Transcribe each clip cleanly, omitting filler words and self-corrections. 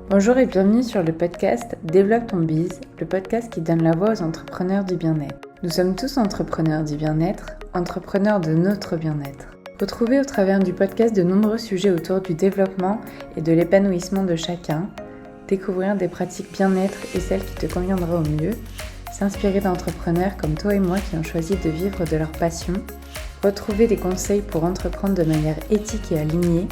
Bonjour et bienvenue sur le podcast Développe ton biz, le podcast qui donne la voix aux entrepreneurs du bien-être. Nous sommes tous entrepreneurs du bien-être, entrepreneurs de notre bien-être. Retrouvez au travers du podcast de nombreux sujets autour du développement et de l'épanouissement de chacun, découvrir des pratiques bien-être et celles qui te conviendraient au mieux, s'inspirer d'entrepreneurs comme toi et moi qui ont choisi de vivre de leur passion, retrouver des conseils pour entreprendre de manière éthique et alignée,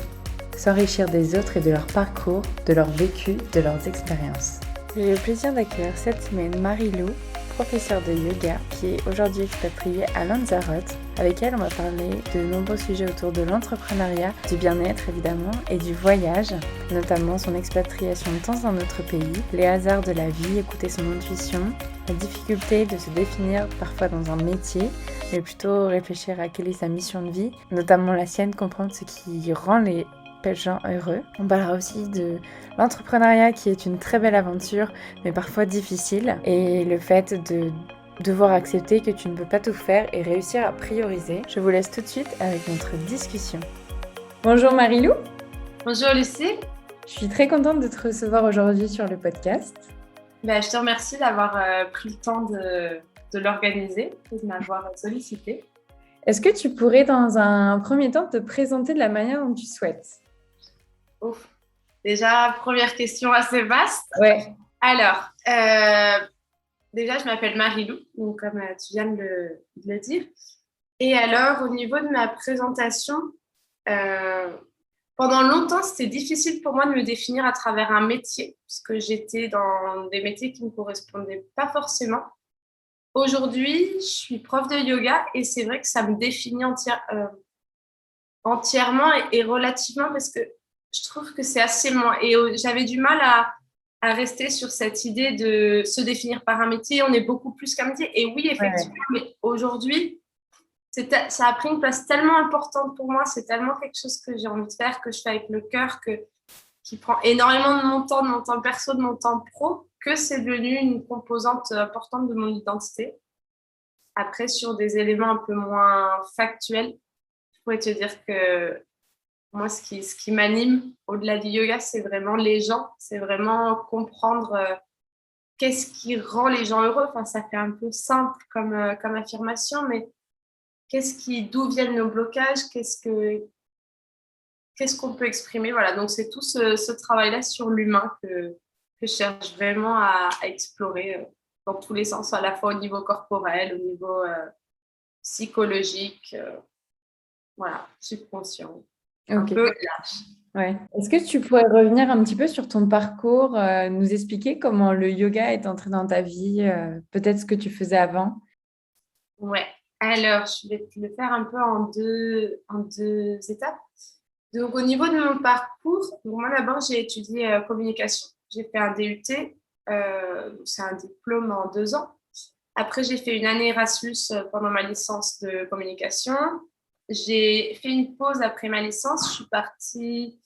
s'enrichir des autres et de leur parcours, de leur vécu, de leurs expériences. J'ai le plaisir d'accueillir cette semaine Marie-Lou, professeure de yoga, qui est aujourd'hui expatriée à Lanzarote. Avec elle, on va parler de nombreux sujets autour de l'entrepreneuriat, du bien-être évidemment, et du voyage, notamment son expatriation dans un autre pays, les hasards de la vie, écouter son intuition, la difficulté de se définir parfois dans un métier, mais plutôt réfléchir à quelle est sa mission de vie, notamment la sienne, comprendre ce qui rend les gens heureux. On parlera aussi de l'entrepreneuriat qui est une très belle aventure mais parfois difficile et le fait de devoir accepter que tu ne peux pas tout faire et réussir à prioriser. Je vous laisse tout de suite avec notre discussion. Bonjour Marie-Lou. Bonjour Lucie. Je suis très contente de te recevoir aujourd'hui sur le podcast. Je te remercie d'avoir pris le temps de l'organiser et de m'avoir sollicité. Est-ce que tu pourrais dans un premier temps te présenter de la manière dont tu souhaites ? Ouf. Déjà, première question assez vaste. Ouais. Alors, déjà, je m'appelle Marie-Lou, donc comme tu viens de le dire. Et alors, au niveau de ma présentation, pendant longtemps, c'était difficile pour moi de me définir à travers un métier, puisque j'étais dans des métiers qui ne me correspondaient pas forcément. Aujourd'hui, je suis prof de yoga et c'est vrai que ça me définit entièrement et relativement parce que je trouve que c'est assez moi. Et j'avais du mal à rester sur cette idée de se définir par un métier. On est beaucoup plus qu'un métier. Et oui, effectivement, mais aujourd'hui, ça a pris une place tellement importante pour moi. C'est tellement quelque chose que j'ai envie de faire, que je fais avec le cœur, qui prend énormément de mon temps perso, de mon temps pro, que c'est devenu une composante importante de mon identité. Après, sur des éléments un peu moins factuels, je pourrais te dire que moi, ce qui m'anime au-delà du yoga, c'est vraiment les gens. C'est vraiment comprendre qu'est-ce qui rend les gens heureux. Enfin, ça fait un peu simple comme affirmation, mais d'où viennent nos blocages, qu'est-ce qu'on peut exprimer. Voilà, donc c'est tout ce travail-là sur l'humain que je cherche vraiment à explorer dans tous les sens, à la fois au niveau corporel, au niveau psychologique, voilà, subconscient. Un peu lâche. Ouais. Est-ce que tu pourrais revenir un petit peu sur ton parcours, nous expliquer comment le yoga est entré dans ta vie, peut-être ce que tu faisais avant? Ouais. Alors, je vais te le faire un peu en deux étapes. Donc, au niveau de mon parcours, moi d'abord, j'ai étudié communication. J'ai fait un DUT, c'est un diplôme en 2 ans. Après, j'ai fait une année Erasmus pendant ma licence de communication. J'ai fait une pause après ma licence. Je suis partie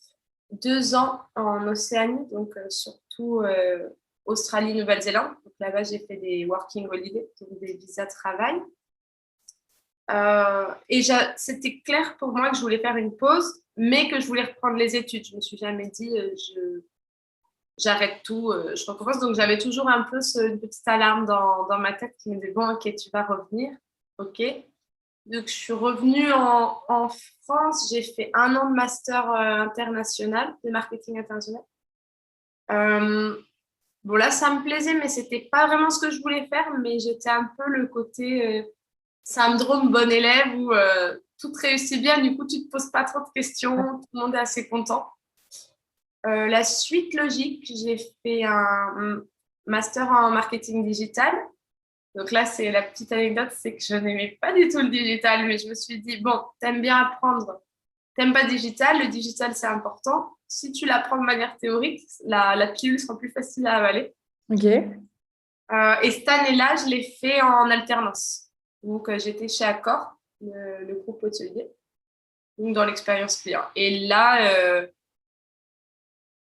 2 ans en Océanie, donc surtout Australie, Nouvelle-Zélande. Donc là-bas, j'ai fait des working holidays, donc des visas de travail. Et c'était clair pour moi que je voulais faire une pause, mais que je voulais reprendre les études. Je me suis jamais dit j'arrête tout, je recommence. Donc j'avais toujours un peu une petite alarme dans ma tête qui me disait bon, ok, tu vas revenir, ok. Donc je suis revenue en France. J'ai fait 1 an de master international de marketing international. Bon là, ça me plaisait, mais c'était pas vraiment ce que je voulais faire. Mais j'étais un peu le côté syndrome bon élève où tout réussit bien, du coup, tu ne te poses pas trop de questions, tout le monde est assez content. La suite logique, j'ai fait un master en marketing digital. Donc là, c'est la petite anecdote, c'est que je n'aimais pas du tout le digital, mais je me suis dit, bon, t'aimes bien apprendre, t'aimes pas digital, le digital, c'est important. Si tu l'apprends de manière théorique, la pilule sera plus facile à avaler. Ok. Et cette année-là, je l'ai fait en alternance. Donc, j'étais chez Accor, le groupe hôtelier, donc dans l'expérience client. Et là,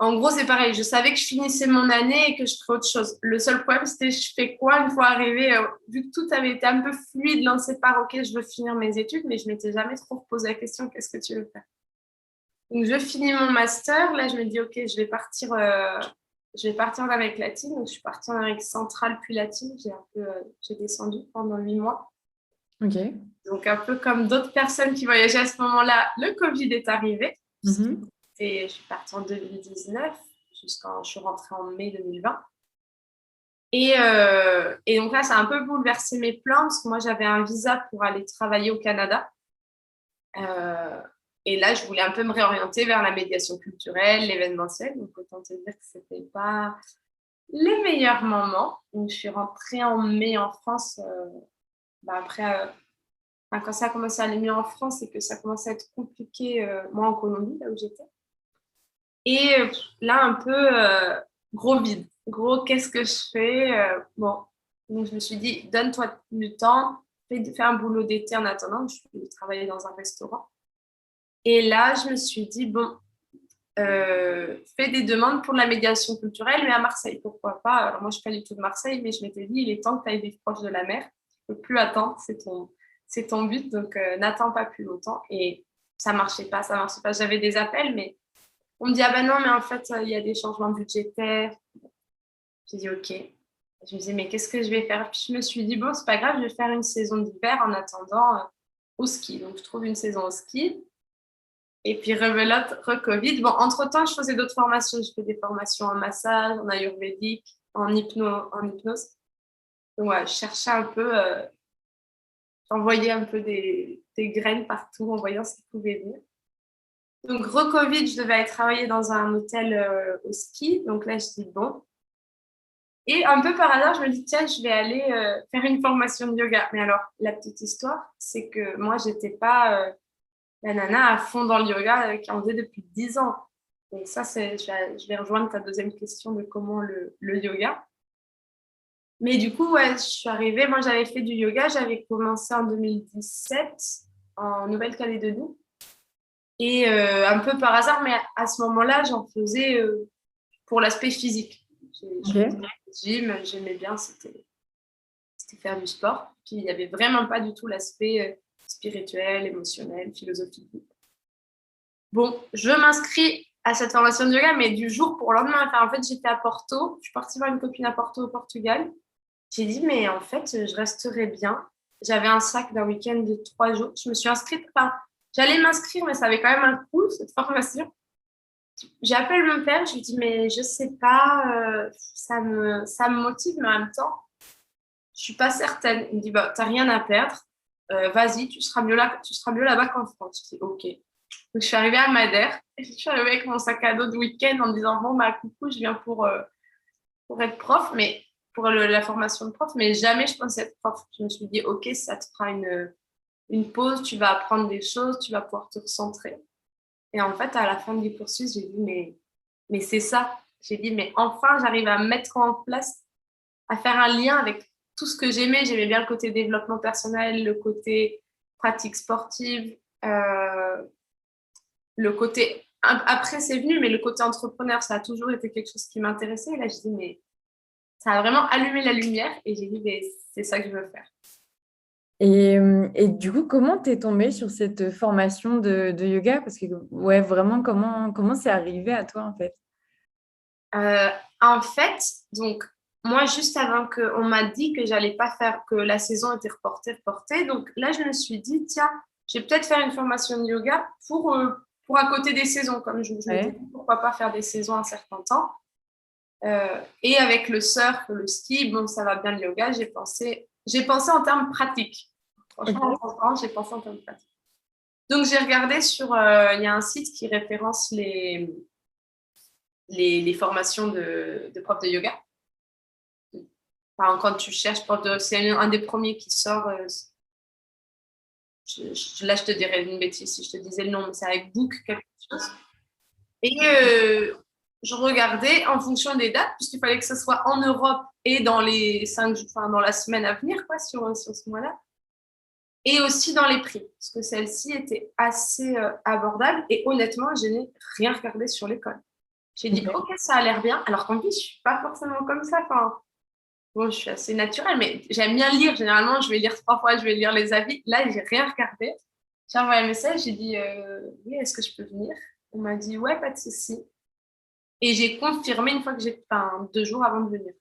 en gros, c'est pareil. Je savais que je finissais mon année et que je ferais autre chose. Le seul problème, c'était je fais quoi une fois arrivée, vu que tout avait été un peu fluide, lancé par OK, je veux finir mes études, mais je m'étais jamais trop posé la question qu'est-ce que tu veux faire. Donc, je finis mon master. Là, je me dis OK, je vais partir je vais partir en Amérique latine. Donc, je suis partie en Amérique centrale puis latine. J'ai descendu pendant 8 mois. Ok. Donc, un peu comme d'autres personnes qui voyageaient à ce moment-là, le Covid est arrivé. Mhm. Et je suis partie en 2019 je suis rentrée en mai 2020. Et donc là, ça a un peu bouleversé mes plans parce que moi, j'avais un visa pour aller travailler au Canada. Euh, et là, je voulais un peu me réorienter vers la médiation culturelle, l'événementiel. Donc, autant te dire que ce n'était pas les meilleurs moments. Donc, je suis rentrée en mai en France. Après, quand ça a commencé à aller mieux en France et que ça commençait à être compliqué, moi en Colombie, là où j'étais. Et là, un peu gros vide. Gros, qu'est-ce que je fais bon, donc je me suis dit, donne-toi du temps, fais un boulot d'été en attendant. Je suis travailler dans un restaurant. Et là, je me suis dit, bon, fais des demandes pour la médiation culturelle, mais à Marseille, pourquoi pas. Alors moi, je ne suis pas du tout de Marseille, mais je m'étais dit, il est temps que tu ailles vivre proche de la mer. Tu ne peux plus attendre, c'est ton but, donc n'attends pas plus longtemps. Et ça ne marchait pas, ça ne marchait pas. J'avais des appels, mais on me dit, ah ben non, mais en fait, il y a des changements budgétaires. J'ai dit, OK. Je me disais, mais qu'est-ce que je vais faire? Puis je me suis dit, bon, c'est pas grave, je vais faire une saison d'hiver en attendant au ski. Donc, je trouve une saison au ski. Et puis, rebelote, re-Covid. Bon, entre-temps, je faisais d'autres formations. Je fais des formations en massage, en ayurvédique, en hypnose. Donc, ouais, je cherchais un peu, j'envoyais un peu des graines partout en voyant ce qui pouvait venir. Donc, re-Covid, je devais aller travailler dans un hôtel au ski. Donc là, je dis, bon. Et un peu par hasard, je me dis, tiens, je vais aller faire une formation de yoga. Mais alors, la petite histoire, c'est que moi, j'étais pas la nana à fond dans le yoga qui en faisait depuis 10 ans. Donc ça, je vais rejoindre ta deuxième question de comment le yoga. Mais du coup, ouais, je suis arrivée, moi j'avais fait du yoga, j'avais commencé en 2017 en Nouvelle-Calédonie. Et un peu par hasard, mais à ce moment-là, j'en faisais pour l'aspect physique. Je Ok. faisais du gym, j'aimais bien, c'était faire du sport. Puis il n'y avait vraiment pas du tout l'aspect spirituel, émotionnel, philosophique. Bon, je m'inscris à cette formation de yoga, mais du jour pour le lendemain. Enfin, en fait, j'étais à Porto. Je suis partie voir une copine à Porto, au Portugal. J'ai dit, mais en fait, je resterai bien. J'avais un sac d'un week-end de 3 jours. Je me suis inscrite. Enfin, j'allais m'inscrire, mais ça avait quand même un coût, cette formation. J'appelle mon père, je lui dis, mais je sais pas, ça me motive, mais en même temps, je suis pas certaine. Il me dit, bah, t'as rien à perdre. Vas-y, tu seras mieux là, tu seras mieux là-bas qu'en France. Je dis, OK. Donc, je suis arrivée à Madère. Et je suis arrivée avec mon sac à dos de week-end en me disant, bon, bah, coucou, je viens pour être prof, mais pour la formation de prof, mais jamais je pensais être prof. Je me suis dit, OK, ça te fera une pause, tu vas apprendre des choses, tu vas pouvoir te recentrer. Et en fait, à la fin du cursus, j'ai dit, mais c'est ça. J'ai dit, mais enfin, j'arrive à mettre en place, à faire un lien avec tout ce que j'aimais. J'aimais bien le côté développement personnel, le côté pratique sportive, le côté... Après, c'est venu, mais le côté entrepreneur, ça a toujours été quelque chose qui m'intéressait. Et là, je dis, mais ça a vraiment allumé la lumière. Et j'ai dit, mais c'est ça que je veux faire. Et du coup, comment t'es tombée sur cette formation de yoga? Parce que, ouais, vraiment, comment c'est arrivé à toi, en fait? Euh, En fait, donc, moi, juste avant qu'on m'a dit que j'allais pas faire, que la saison était reportée. Donc là, je me suis dit, tiens, je vais peut-être faire une formation de yoga pour à côté des saisons. Comme je m'étais Ouais. dit, pourquoi pas faire des saisons un certain temps. Et avec le surf, le ski, bon, ça va bien le yoga. J'ai pensé en termes pratiques. Franchement, en Ok. transparence, j'ai pensé en termes pratiques. Donc, j'ai regardé il y a un site qui référence les formations de profs de yoga. Enfin, quand tu cherches, c'est un des premiers qui sort. Là, je te dirais une bêtise si je te disais le nom, mais c'est avec Book quelque chose. Et je regardais en fonction des dates, puisqu'il fallait que ce soit en Europe et dans les 5 jours, enfin, dans la semaine à venir, quoi, sur ce mois-là. Et aussi dans les prix, parce que celle-ci était assez abordable. Et honnêtement, je n'ai rien regardé sur l'école. J'ai dit, Ok. OK, ça a l'air bien. Alors qu'en plus, je ne suis pas forcément comme ça. Enfin, bon, je suis assez naturelle, mais j'aime bien lire. Généralement, je vais lire 3 fois, je vais lire les avis. Là, j'ai rien regardé. J'ai envoyé un message, j'ai dit oui, est-ce que je peux venir? On m'a dit ouais, pas de souci. Et j'ai confirmé une fois que enfin, 2 jours avant de venir.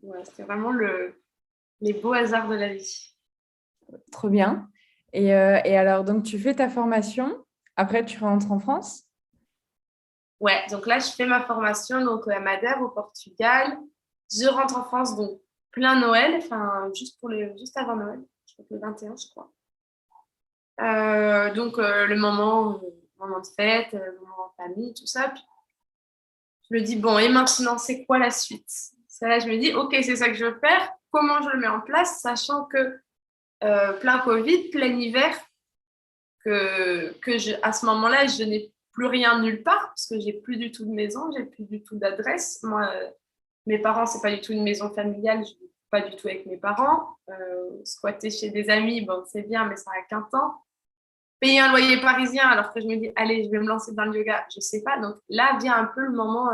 Voilà, c'était vraiment les beaux hasards de la vie. Trop bien. Et alors, donc, tu fais ta formation. Après, tu rentres en France. Ouais, donc là, je fais ma formation donc, à Madère, au Portugal. Je rentre en France, donc plein Noël, enfin, juste avant Noël, je crois que le 21, je crois. Donc, le moment de fête, le moment en famille, tout ça. Puis, je me dis, bon, et maintenant, c'est quoi la suite? C'est là, je me dis, OK, c'est ça que je veux faire. Comment je le mets en place, sachant que plein Covid, plein hiver, à ce moment-là, je n'ai plus rien nulle part parce que j'ai plus du tout de maison, j'ai plus du tout d'adresse. Moi, mes parents, c'est pas du tout une maison familiale, je vis pas du tout avec mes parents. Squatter chez des amis, bon, c'est bien, mais ça n'a qu'un temps. Payer un loyer parisien alors que je me dis, allez, je vais me lancer dans le yoga, je sais pas. Donc là vient un peu le moment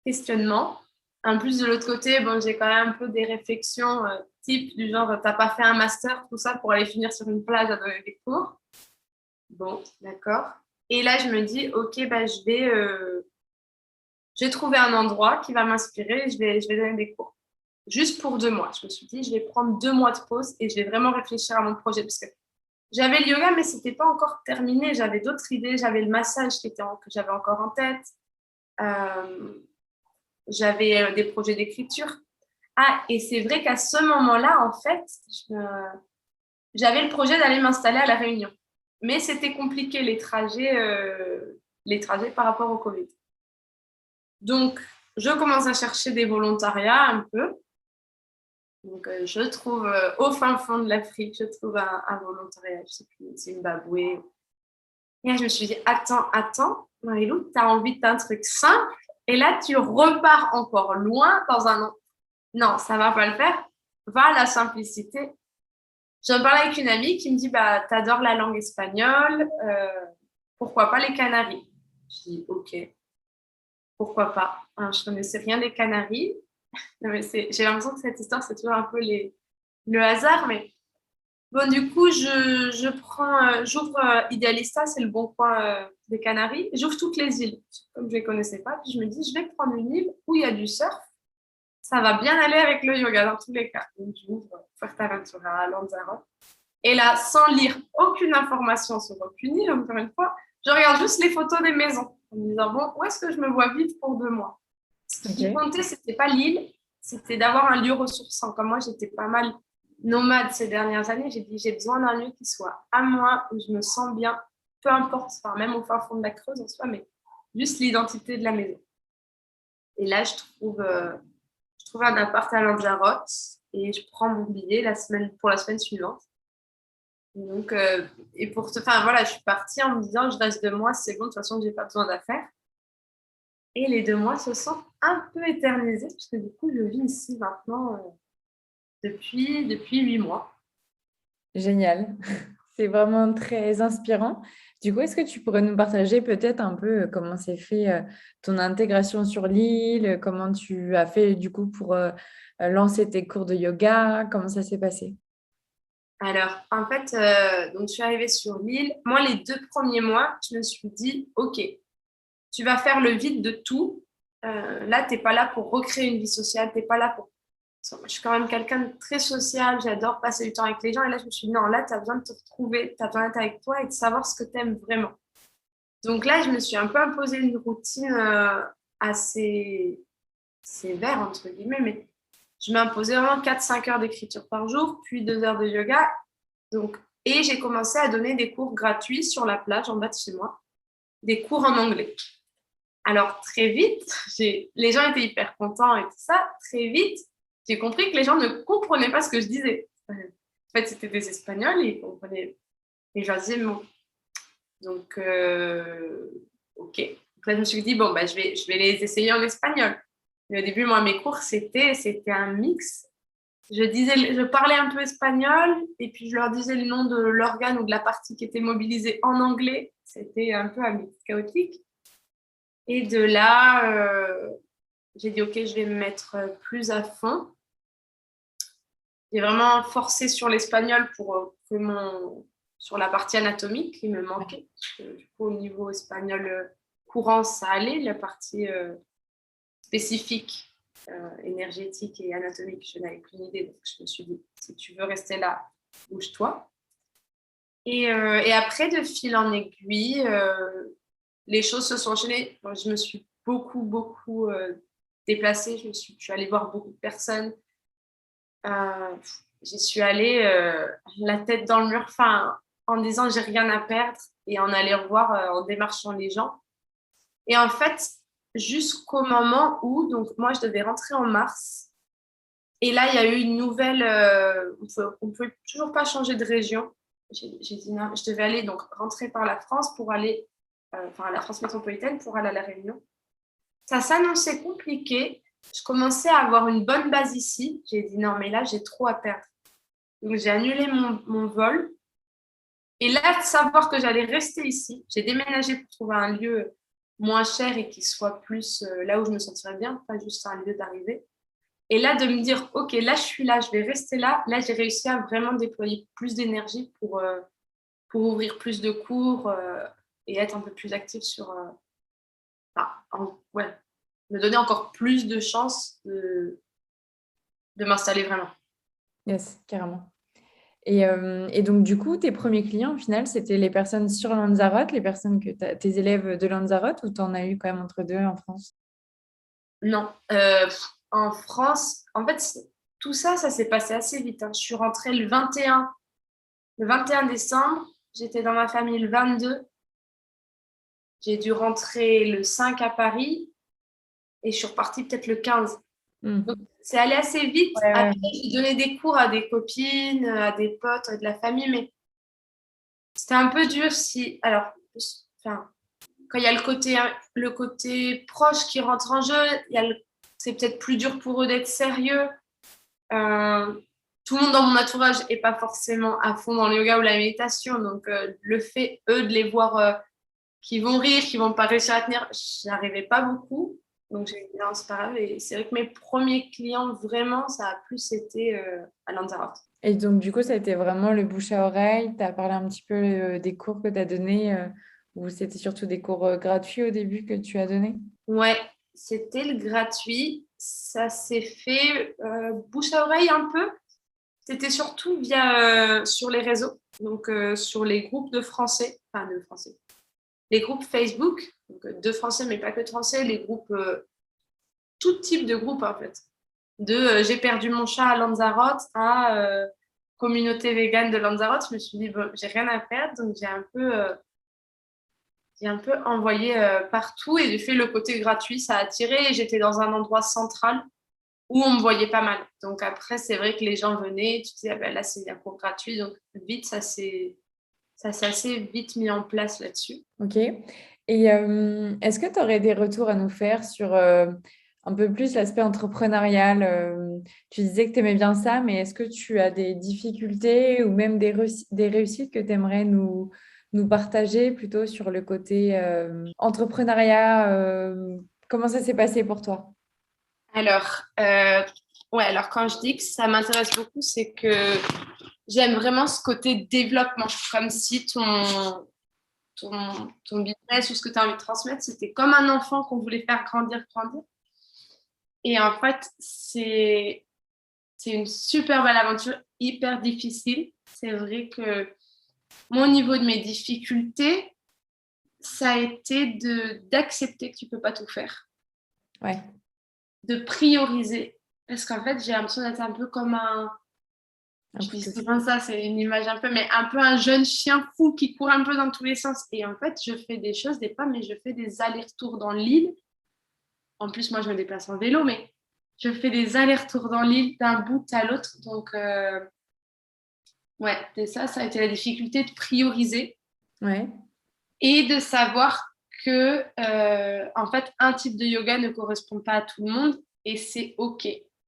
questionnement. En plus, de l'autre côté, bon, j'ai quand même un peu des réflexions type du genre, t'as pas fait un master, tout ça, pour aller finir sur une plage à donner des cours. Bon, d'accord. Et là, je me dis, OK, bah, je vais trouver un endroit qui va m'inspirer et je vais donner des cours. Juste pour 2 mois. Je me suis dit, je vais prendre 2 mois de pause et je vais vraiment réfléchir à mon projet. Parce que j'avais le yoga, mais c'était pas encore terminé. J'avais d'autres idées. J'avais le massage que j'avais encore en tête. Euh, j'avais des projets d'écriture. Ah, et c'est vrai qu'à ce moment-là, en fait, j'avais le projet d'aller m'installer à La Réunion. Mais c'était compliqué, les trajets par rapport au Covid. Donc, je commence à chercher des volontariats un peu. Donc, je trouve au fin fond de l'Afrique, je trouve un volontariat, je sais plus, Zimbabwe. Et là, je me suis dit, attends, Marilou, tu as envie d'un truc simple. Et là, tu repars encore loin dans un... Non, ça va pas le faire. Va à la simplicité. J'en parlais avec une amie qui me dit, bah, t'adores la langue espagnole, pourquoi pas les Canaries? Je dis, OK, pourquoi pas? Alors, je connaissais rien des Canaries. Non, mais j'ai l'impression que cette histoire, c'est toujours un peu le hasard, mais bon, du coup, j'ouvre Idealista, c'est le bon coin des Canaries. J'ouvre toutes les îles, comme je ne les connaissais pas. Puis je me dis, je vais prendre une île où il y a du surf. Ça va bien aller avec le yoga dans tous les cas. Donc, j'ouvre Fuerteventura, Lanzarote. Et là, sans lire aucune information sur aucune île, encore une fois, je regarde juste les photos des maisons en me disant, bon, où est-ce que je me vois vivre pour 2 mois? Ce qui comptait, ce n'était pas l'île, c'était d'avoir un lieu ressourçant. Comme moi, j'étais pas mal nomade ces dernières années, j'ai dit, j'ai besoin d'un lieu qui soit à moi, où je me sens bien, peu importe, enfin, même au fin fond de la Creuse en soi, mais juste l'identité de la maison. Et là, je trouve un appart à Lanzarote et je prends mon billet pour la semaine suivante. Donc, enfin, voilà, je suis partie en me disant, je reste 2 mois, c'est bon, de toute façon, j'ai pas besoin d'affaires. Et les 2 mois se sont un peu éternisés, puisque du coup, je vis ici maintenant depuis 8 mois. Génial. C'est vraiment très inspirant. Du coup, est-ce que tu pourrais nous partager peut-être un peu comment s'est fait ton intégration sur l'île, comment tu as fait du coup pour lancer tes cours de yoga, comment ça s'est passé? Alors, en fait, donc, je suis arrivée sur l'île. Moi, les 2 premiers mois, je me suis dit, OK, tu vas faire le vide de tout. Là, tu n'es pas là pour recréer une vie sociale, tu n'es pas là pour... Je suis quand même quelqu'un de très social, j'adore passer du temps avec les gens. Et là, je me suis dit, non, là, tu as besoin de te retrouver, tu as besoin d'être avec toi et de savoir ce que tu aimes vraiment. Donc là, je me suis un peu imposé une routine assez sévère, entre guillemets, mais je m'imposais vraiment 4-5 heures d'écriture par jour, puis 2 heures de yoga. Donc, et j'ai commencé à donner des cours gratuits sur la plage en bas de chez moi, des cours en anglais. Alors, très vite, les gens étaient hyper contents et tout ça. Très vite, j'ai compris que les gens ne comprenaient pas ce que je disais. En fait, c'était des Espagnols et ils comprenaient. Et je leur disais, bon. Donc, OK. Donc là, je me suis dit, bon, bah, je vais les essayer en espagnol. Mais au début, moi, mes cours, c'était un mix. Je parlais un peu espagnol et puis je leur disais le nom de l'organe ou de la partie qui était mobilisée en anglais. C'était un peu un mix chaotique. Et de là, j'ai dit, OK, je vais me mettre plus à fond. J'ai vraiment forcé sur l'espagnol pour sur la partie anatomique qui me manquait. Parce que, du coup, au niveau espagnol, courant, ça allait. La partie spécifique, énergétique et anatomique, je n'avais aucune idée. Donc, je me suis dit, si tu veux rester là, bouge-toi. Et après, de fil en aiguille, les choses se sont enchaînées. Bon, je me suis beaucoup déplacée. Je suis allée voir beaucoup de personnes. J'y suis allée la tête dans le mur, en disant j'ai rien à perdre et en allant voir, en démarchant les gens. Et en fait, jusqu'au moment où, donc moi, je devais rentrer en mars. Et là, il y a eu une nouvelle. On ne pouvait toujours pas changer de région. J'ai dit non, je devais aller donc rentrer par la France pour aller, à la France métropolitaine pour aller à La Réunion. Ça s'annonçait compliqué. Je commençais à avoir une bonne base ici. J'ai dit non, mais là, j'ai trop à perdre. Donc, j'ai annulé mon vol. Et là, de savoir que j'allais rester ici, j'ai déménagé pour trouver un lieu moins cher et qui soit plus là où je me sentirais bien, pas juste un lieu d'arrivée. Et là, de me dire, OK, là, je suis là, je vais rester là. Là, j'ai réussi à vraiment déployer plus d'énergie pour ouvrir plus de cours et être un peu plus active sur... me donner encore plus de chances de m'installer vraiment. Yes, carrément. Et donc, du coup, tes premiers clients, au final, c'était les personnes sur Lanzarote, les personnes tes élèves de Lanzarote, ou tu en as eu quand même entre deux en France? Non. En France, en fait, tout ça s'est passé assez vite. Je suis rentrée le 21 décembre. J'étais dans ma famille le 22. J'ai dû rentrer le 5 à Paris et je suis repartie peut-être le 15. Donc, c'est allé assez vite. Ouais, ouais. Après, j'ai donné des cours à des copines, à des potes, de la famille, mais c'était un peu dur alors, quand il y a le côté proche qui rentre en jeu, c'est peut-être plus dur pour eux d'être sérieux. Tout le monde dans mon entourage n'est pas forcément à fond dans le yoga ou la méditation, donc le fait, eux, de les voir qui vont rire, qui vont pas réussir à tenir, j'arrivais pas beaucoup. Donc j'ai dit non, c'est pas grave. Et c'est vrai que mes premiers clients, vraiment, ça a plus été à Lanzarote. Et donc, du coup, ça a été vraiment le bouche à oreille. Tu as parlé un petit peu des cours que tu as donnés, ou c'était surtout des cours gratuits au début que tu as donnés? Ouais, c'était le gratuit. Ça s'est fait bouche à oreille un peu. C'était surtout sur les réseaux, donc sur les groupes de français, les groupes Facebook, donc, de français, mais pas que de français, les groupes, tout type de groupes en fait. J'ai perdu mon chat à Lanzarote à communauté végane de Lanzarote. Je me suis dit, bon, j'ai rien à perdre, donc j'ai un peu envoyé partout et j'ai fait le côté gratuit, ça a attiré. Et j'étais dans un endroit central où on me voyait pas mal. Donc après, c'est vrai que les gens venaient, tu disais, ah ben là, c'est un cours gratuit. Donc vite, ça s'est assez vite mis en place là-dessus. Ok. Et est-ce que tu aurais des retours à nous faire sur un peu plus l'aspect entrepreneurial? Tu disais que tu aimais bien ça, mais est-ce que tu as des difficultés ou même des réussites que tu aimerais nous partager plutôt sur le côté entrepreneuriat? Comment ça s'est passé pour toi? Alors, alors quand je dis que ça m'intéresse beaucoup, c'est que j'aime vraiment ce côté développement, comme si ton business ou ce que tu as envie de transmettre, c'était comme un enfant qu'on voulait faire grandir. Et en fait, c'est une super belle aventure, hyper difficile. C'est vrai que mon niveau de mes difficultés, ça a été d'accepter que tu peux pas tout faire. Ouais. De prioriser. Parce qu'en fait, j'ai l'impression d'être un peu comme je dis souvent ça, c'est une image un peu, mais un peu un jeune chien fou qui court un peu dans tous les sens. Et en fait, je fais des choses, des pas, mais je fais des allers-retours dans l'île. En plus, moi, je me déplace en vélo, mais je fais des allers-retours dans l'île d'un bout à l'autre. Donc, c'est ça a été la difficulté de prioriser. Ouais. Et de savoir que, en fait, un type de yoga ne correspond pas à tout le monde et c'est OK.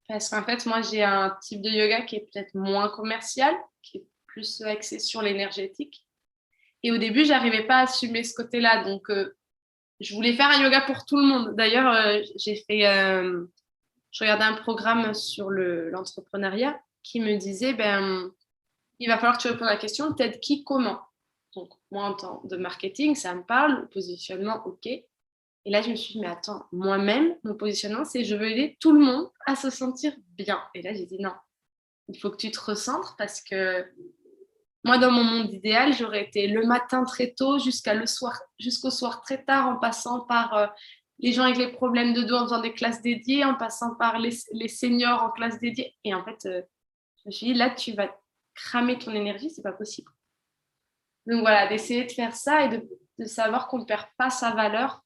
Parce qu'en fait, moi, j'ai un type de yoga qui est peut-être moins commercial, qui est plus axé sur l'énergétique. Et au début, je n'arrivais pas à assumer ce côté-là. Donc, je voulais faire un yoga pour tout le monde. D'ailleurs, je regardais un programme sur l'entrepreneuriat qui me disait, il va falloir que tu répondes à la question, t'aides qui, comment? Donc, moi, en temps de marketing, ça me parle, le positionnement, OK. Et là, je me suis dit, mais attends, moi-même, mon positionnement, c'est je veux aider tout le monde à se sentir bien. Et là, j'ai dit, non, il faut que tu te recentres parce que moi, dans mon monde idéal, j'aurais été le matin très tôt jusqu'au soir très tard, en passant par les gens avec les problèmes de dos en faisant des classes dédiées, en passant par les seniors en classe dédiée. Et en fait, je me suis dit, là, tu vas cramer ton énergie, c'est pas possible. Donc voilà, d'essayer de faire ça et de savoir qu'on ne perd pas sa valeur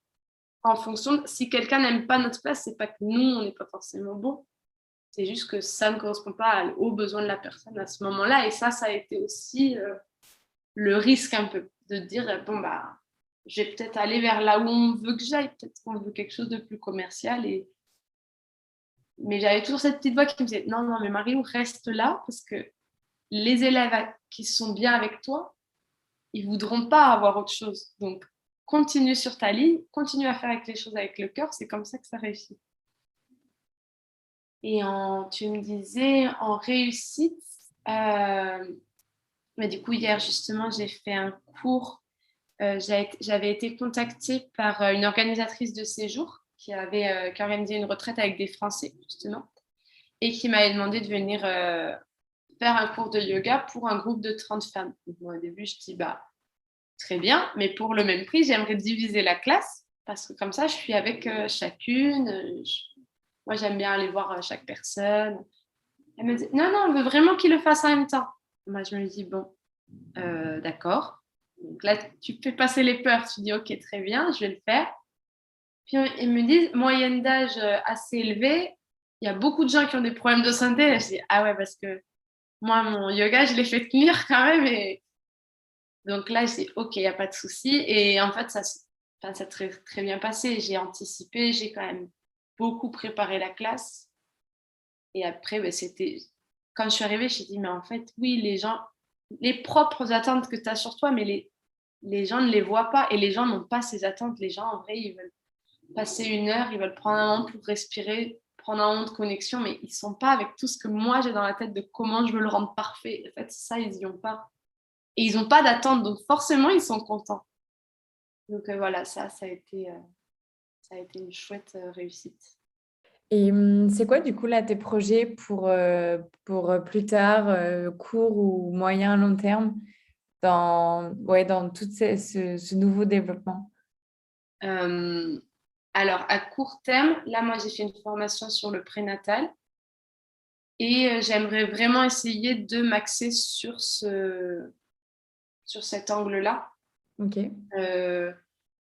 en fonction de si quelqu'un n'aime pas notre place, c'est pas que nous, on n'est pas forcément bon. C'est juste que ça ne correspond pas aux besoins de la personne à ce moment-là. Et ça a été aussi le risque un peu de dire, bon, bah, je vais peut-être aller vers là où on veut que j'aille. Peut-être qu'on veut quelque chose de plus commercial. Mais j'avais toujours cette petite voix qui me disait, non, non, mais Marie, reste là parce que les élèves qui sont bien avec toi, ils voudront pas avoir autre chose. Donc, continue sur ta ligne, continue à faire les choses avec le cœur, c'est comme ça que ça réussit. Et tu me disais en réussite, mais du coup, hier, justement, j'ai fait un cours. J'avais été contactée par une organisatrice de séjour qui organisé une retraite avec des Français, justement, et qui m'avait demandé de venir faire un cours de yoga pour un groupe de 30 femmes. Donc, moi, au début, je dis, bah, très bien, mais pour le même prix, j'aimerais diviser la classe parce que comme ça, je suis avec chacune. Moi, j'aime bien aller voir chaque personne. Elle me dit, non, non, on veut vraiment qu'ils le fassent en même temps. Moi, je me dis, bon, d'accord. Donc là, tu fais passer les peurs. Tu dis, OK, très bien, je vais le faire. Puis, ils me disent, moyenne d'âge assez élevée. Il y a beaucoup de gens qui ont des problèmes de santé. Là, je dis, ah ouais, parce que moi, mon yoga, je l'ai fait tenir quand même. Et donc là, je dis, OK, il n'y a pas de souci. Et en fait, ça s'est très, très bien passé. J'ai anticipé, j'ai quand même beaucoup préparé la classe. Et après, ben, quand je suis arrivée, j'ai dit, mais en fait, oui, les propres attentes que tu as sur toi, mais les gens ne les voient pas et les gens n'ont pas ces attentes. Les gens, en vrai, ils veulent passer une heure, ils veulent prendre un moment pour respirer, prendre un moment de connexion, mais ils ne sont pas avec tout ce que moi j'ai dans la tête de comment je veux le rendre parfait. En fait, ça, ils n'y ont pas. Et ils n'ont pas d'attente, donc forcément, ils sont contents. Donc voilà, ça a été une chouette réussite. Et c'est quoi du coup là tes projets pour plus tard, court ou moyen, long terme, dans tout ce nouveau développement? Alors, à court terme, là, moi, j'ai fait une formation sur le prénatal et j'aimerais vraiment essayer de m'axer sur cet angle-là. Ok.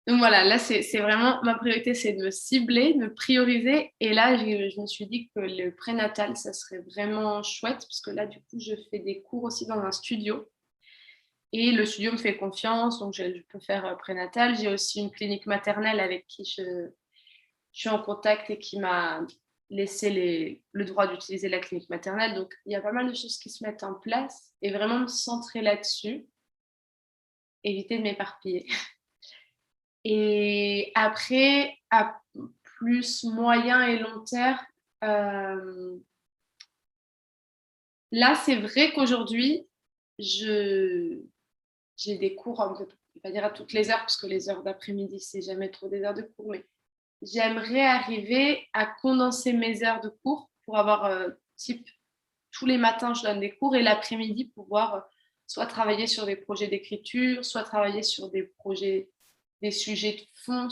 Donc voilà, là, c'est vraiment ma priorité, c'est de me cibler, de me prioriser. Et là, je me suis dit que le prénatal, ça serait vraiment chouette parce que là, du coup, je fais des cours aussi dans un studio. Et le studio me fait confiance, donc je peux faire prénatal. J'ai aussi une clinique maternelle avec qui je suis en contact et qui m'a laissé le droit d'utiliser la clinique maternelle. Donc, il y a pas mal de choses qui se mettent en place et vraiment me centrer là-dessus, éviter de m'éparpiller. Et après, à plus moyen et long terme, là, c'est vrai qu'aujourd'hui, j'ai des cours, on ne peut pas dire à toutes les heures, parce que les heures d'après-midi, c'est jamais trop des heures de cours, mais j'aimerais arriver à condenser mes heures de cours pour avoir, type, tous les matins, je donne des cours et l'après-midi, pouvoir soit travailler sur des projets d'écriture, soit travailler sur des sujets de fond,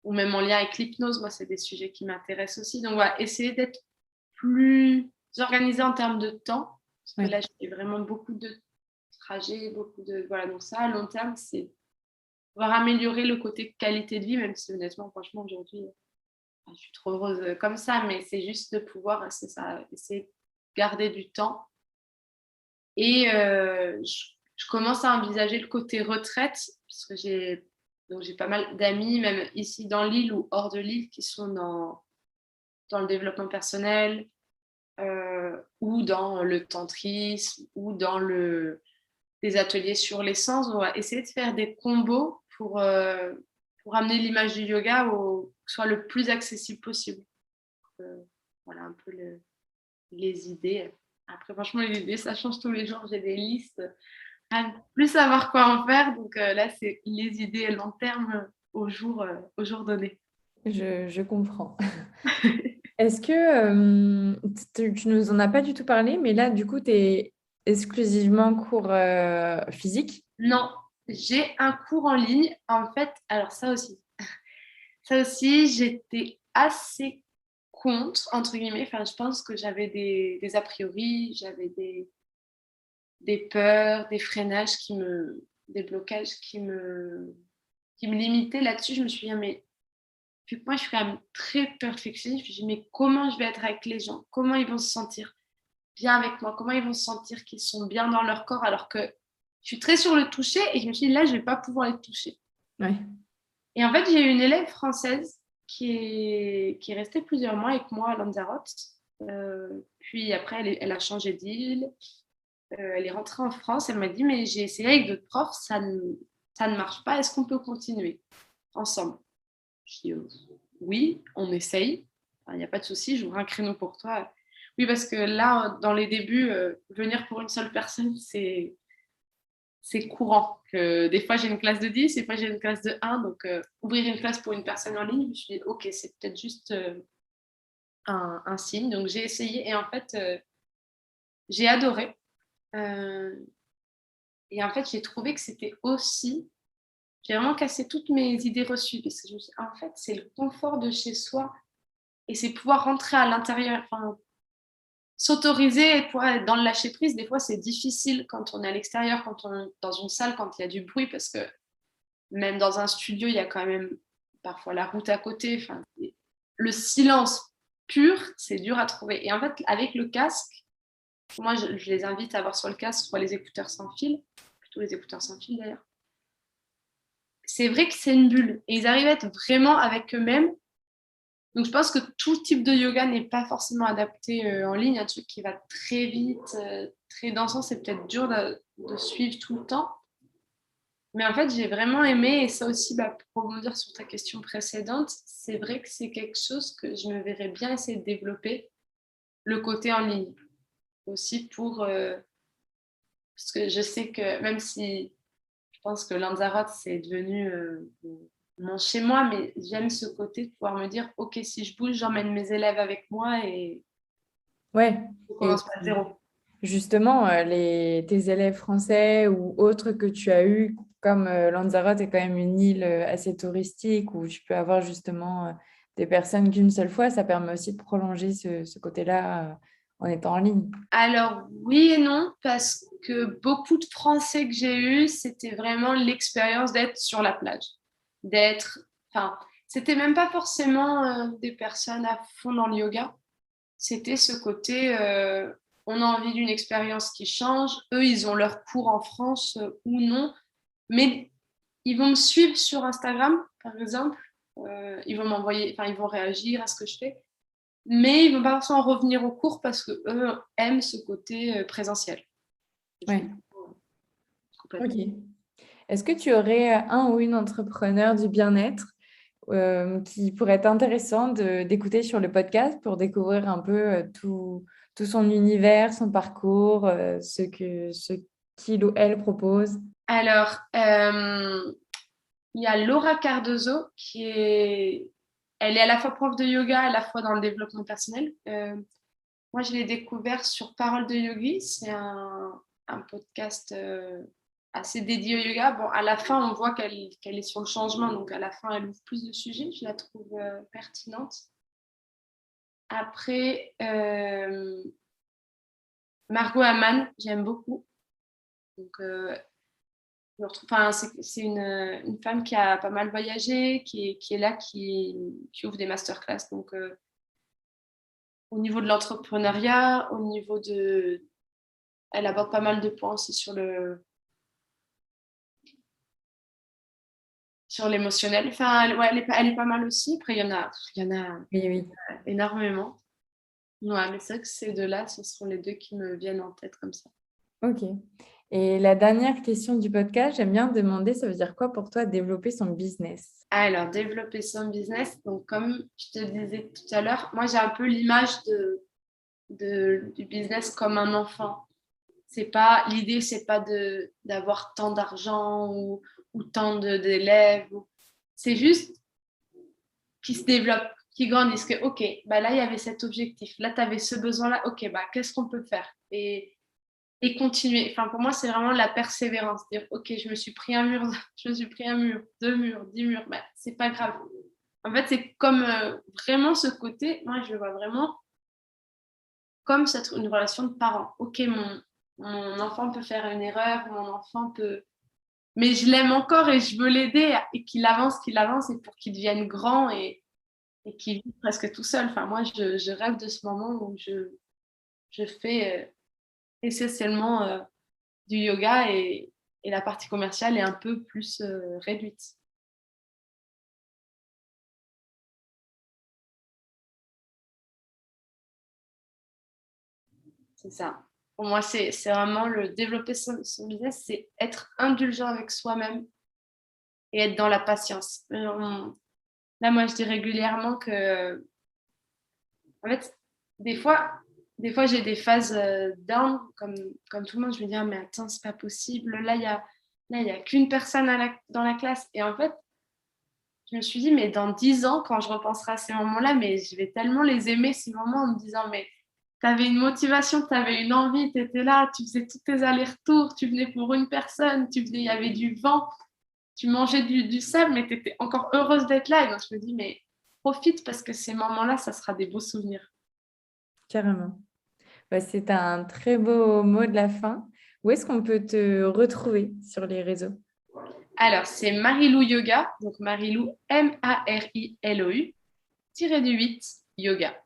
ou même en lien avec l'hypnose. Moi, c'est des sujets qui m'intéressent aussi. Donc, voilà, essayer d'être plus organisée en termes de temps, parce que Ouais. là, j'ai vraiment beaucoup de trajets, beaucoup de... Voilà, donc ça, à long terme, c'est pouvoir améliorer le côté qualité de vie, même si honnêtement, franchement, aujourd'hui, je suis trop heureuse comme ça, mais c'est juste de pouvoir, c'est ça, essayer de garder du temps. Et je commence à envisager le côté retraite, parce que j'ai pas mal d'amis, même ici dans l'île ou hors de l'île, qui sont dans le développement personnel, ou dans le tantrisme, ou dans des ateliers sur l'essence. On va essayer de faire des combos pour amener l'image du yoga soit le plus accessible possible. Voilà un peu les idées. Après, franchement, les idées, ça change tous les jours. J'ai des listes à ne plus savoir quoi en faire. Donc là, c'est les idées à long terme. au jour donné. Je comprends. Est-ce que tu nous en as pas du tout parlé, mais là, du coup, tu es exclusivement cours physique? Non, j'ai un cours en ligne. En fait, alors ça aussi, j'étais assez contre, entre guillemets. Enfin, je pense que j'avais des a priori, j'avais des peurs, des freinages des blocages qui me limitaient là-dessus. Je me suis dit, mais vu que moi, je suis quand même très perfectionniste, je me suis dit, mais comment je vais être avec les gens? Comment ils vont se sentir bien avec moi? Comment ils vont se sentir qu'ils sont bien dans leur corps alors que je suis très sur le toucher et je me suis dit, là, je ne vais pas pouvoir les toucher. Ouais. Et en fait, j'ai eu une élève française qui est restée plusieurs mois avec moi à Lanzarote. Puis après, elle a changé d'île. Elle est rentrée en France. Elle m'a dit, mais j'ai essayé avec d'autres profs, ça ne marche pas. Est-ce qu'on peut continuer ensemble? Je dis, oui, on essaye. Il n'y a pas de souci, j'ouvre un créneau pour toi. Oui, parce que là, dans les débuts, venir pour une seule personne, c'est courant. Que des fois, j'ai une classe de 10, des fois, j'ai une classe de 1. Donc, ouvrir une classe pour une personne en ligne, je me suis dit, OK, c'est peut-être juste un signe. Donc, j'ai essayé et en fait, j'ai adoré. Euh, et en fait, j'ai trouvé que c'était aussi. J'ai vraiment cassé toutes mes idées reçues parce que je me suis dit, en fait, c'est le confort de chez soi et c'est pouvoir rentrer à l'intérieur. Enfin, s'autoriser et pouvoir être dans le lâcher prise, des fois c'est difficile quand on est à l'extérieur, quand on est dans une salle, quand il y a du bruit, parce que même dans un studio, il y a quand même parfois la route à côté. Enfin, le silence pur, c'est dur à trouver. Et en fait, avec le casque, moi je les invite à avoir soit le casque, soit les écouteurs sans fil, plutôt les écouteurs sans fil d'ailleurs. C'est vrai que c'est une bulle et ils arrivent à être vraiment avec eux-mêmes. Donc, je pense que tout type de yoga n'est pas forcément adapté en ligne. Un truc qui va très vite, très dansant, c'est peut-être dur de suivre tout le temps. Mais en fait, j'ai vraiment aimé, et ça aussi, pour rebondir sur ta question précédente, c'est vrai que c'est quelque chose que je me verrais bien essayer de développer, le côté en ligne. Aussi parce que je sais que même si je pense que Lanzarote, c'est devenu mon chez moi, mais j'aime ce côté de pouvoir me dire, OK, si je bouge, j'emmène mes élèves avec moi et Ouais. on Et commence pas à zéro. justement, tes élèves français ou autres que tu as eus, comme Lanzarote est quand même une île assez touristique où tu peux avoir justement des personnes qu'une seule fois, ça permet aussi de prolonger ce côté-là en étant en ligne. Alors, oui et non, parce que beaucoup de Français que j'ai eus, c'était vraiment l'expérience d'être sur la plage. D'être, enfin, c'était même pas forcément des personnes à fond dans le yoga. C'était ce côté, on a envie d'une expérience qui change. Eux, ils ont leur cours en France ou non, mais ils vont me suivre sur Instagram, par exemple. Ils vont m'envoyer, enfin, ils vont réagir à ce que je fais, mais ils vont pas forcément revenir au cours parce que eux aiment ce côté présentiel. Je Ouais. comprends Ok. complètement. Est-ce que tu aurais un ou une entrepreneur du bien-être qui pourrait être intéressant d'écouter sur le podcast pour découvrir un peu tout son univers, son parcours, ce qu'il ou elle propose? Alors, il y a Laura Cardozo elle est à la fois prof de yoga, à la fois dans le développement personnel. Moi, je l'ai découvert sur Parole de Yogi. C'est un podcast assez dédié au yoga. Bon, à la fin, on voit qu'elle est sur le changement. Donc, à la fin, elle ouvre plus de sujets. Je la trouve pertinente. Après, Margot Hamann, j'aime beaucoup. Donc, je me retrouve, enfin, c'est une femme qui a pas mal voyagé, qui est là, qui ouvre des masterclass. Donc, au niveau de l'entrepreneuriat, au niveau de. Elle aborde pas mal de points aussi sur l'émotionnel. Enfin, ouais, elle est pas mal aussi. Après, il y en a Oui, oui. énormément. Ouais, mais c'est vrai que ces deux-là, ce sont les deux qui me viennent en tête comme ça. Ok. Et la dernière question du podcast, j'aime bien demander, ça veut dire quoi pour toi développer son business? Alors, développer son business. Donc, comme je te disais tout à l'heure, moi, j'ai un peu l'image du business comme un enfant. L'idée, c'est pas d'avoir tant d'argent ou tant d'élèves. c'est juste qu'ils se développent, qu'ils grandissent, que ok, bah là il y avait cet objectif, là tu avais ce besoin-là, ok, bah qu'est-ce qu'on peut faire et continuer. Enfin, pour moi, c'est vraiment la persévérance. Dire, ok, je me suis pris un mur, je me suis pris un mur, 2 murs, 10 murs, bah, c'est pas grave. En fait, c'est comme vraiment ce côté, moi je le vois vraiment comme une relation de parent. Ok, mon enfant peut faire une erreur, mon enfant peut... Mais je l'aime encore et je veux l'aider et qu'il avance et pour qu'il devienne grand et qu'il vive presque tout seul. Enfin, moi, je rêve de ce moment où je fais essentiellement du yoga et la partie commerciale est un peu plus réduite. C'est ça. Pour moi, c'est vraiment le développer son business, c'est être indulgent avec soi-même et être dans la patience. Là, moi, je dis régulièrement que, en fait, des fois, j'ai des phases down, comme tout le monde. Je me dis, ah, mais attends, c'est pas possible. Là, il y a qu'une personne dans la classe. Et en fait, je me suis dit, mais dans 10 ans, quand je repenserai à ces moments-là, mais je vais tellement les aimer, ces moments, en me disant, mais tu avais une motivation, tu avais une envie, tu étais là, tu faisais tous tes allers-retours, tu venais pour une personne, il y avait du vent, tu mangeais du sable, mais tu étais encore heureuse d'être là. Et donc, je me dis, mais profite parce que ces moments-là, ça sera des beaux souvenirs. Carrément. Bah, c'est un très beau mot de la fin. Où est-ce qu'on peut te retrouver sur les réseaux? Alors, c'est Marilou Yoga, donc Marilou, Marilou, -du-8, yoga.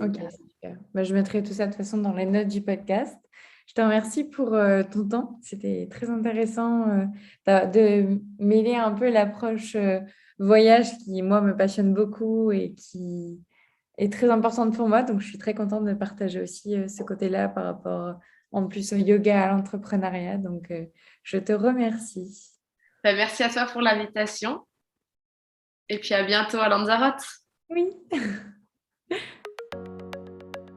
Ok, super. Bah, je mettrai tout ça de toute façon dans les notes du podcast. Je te remercie pour ton temps. C'était très intéressant de mêler un peu l'approche voyage qui, moi, me passionne beaucoup et qui est très importante pour moi. Donc, je suis très contente de partager aussi ce côté-là par rapport, en plus, au yoga, à l'entrepreneuriat. Donc, je te remercie. Ben, merci à toi pour l'invitation. Et puis à bientôt à Lanzarote. Oui.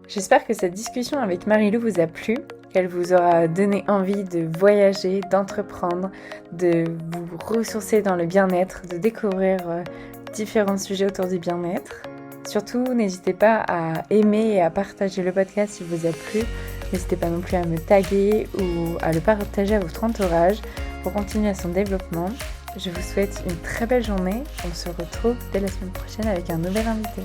J'espère que cette discussion avec Marilou vous a plu, qu'elle vous aura donné envie de voyager, d'entreprendre, de vous ressourcer dans le bien-être, de découvrir différents sujets autour du bien-être. Surtout, n'hésitez pas à aimer et à partager le podcast s'il vous a plu. N'hésitez pas non plus à me taguer ou à le partager à votre entourage pour continuer à son développement. Je vous souhaite une très belle journée. On se retrouve dès la semaine prochaine avec un nouvel invité.